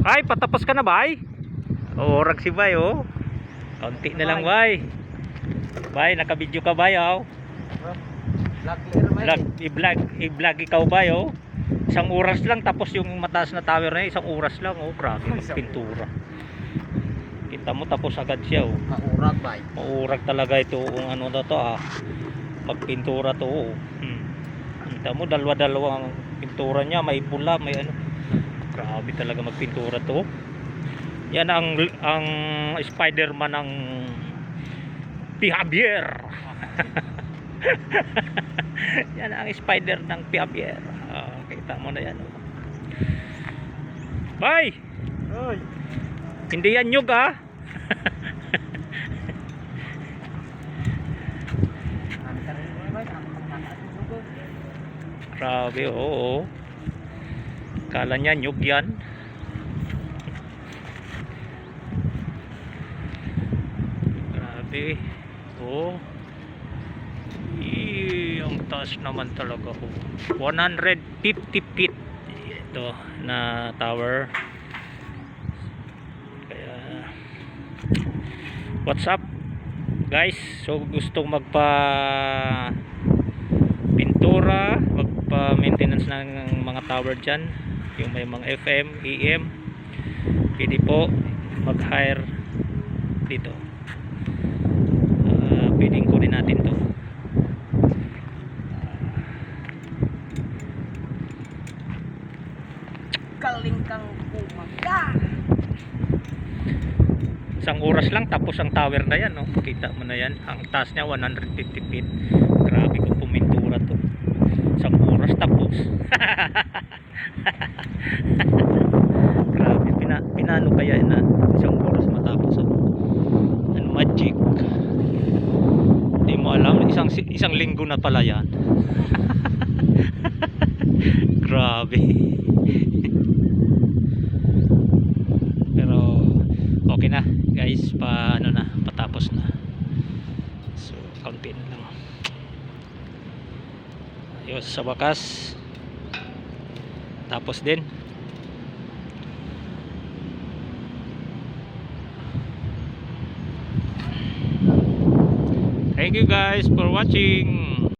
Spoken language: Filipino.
Ay, patapos ka na, bay? Orag si bay, oh. Kaunti na lang, bay. Bay, nakabidyo ka, bay, oh. I-vlog ikaw, bay, oh. Isang oras lang, tapos yung mataas na tower na isang oras lang, oh. Grabe, magpintura. Kita mo, tapos agad siya, oh. Maurag, bay. Maurag talaga ito, kung ano na to, ah. Magpintura to, oh. Kita mo, dalawa-dalawang pintura niya, may pula, may ano. Grabe talaga magpintura to. Yan ang Spider-Man ng Pihabier. Yan ang Spider ng Pihabier. Kita mo na yan, oh. Bay! Oy. Hindi yan nyug, ah. Grabe, oo. Kala niya nyug yan. Grabe. Oo. Ang taas naman talaga, oh. 150 feet ito na tower. Kaya what's up, guys? So gustong magpa pintura, magpa maintenance ng mga tower dyan, yung may mga FM, EM, pwede po mag hire dito. Pwedeng kunin natin to. Galing kang umaga. Isang oras lang tapos ang tower na yan, no? Kita mo na yan, ang taas niya 150 feet. Grabe kung pumintura to. Isang oras tapos. Grabe, pinano kaya na isang oras matapos, oh. Ano, magic. Hindi mo alam, isang linggo na pala yan. Grabe. Pero okay na, guys, patapos na. So kaunti na lang. Ayos, sa wakas tapos din. Thank you guys for watching.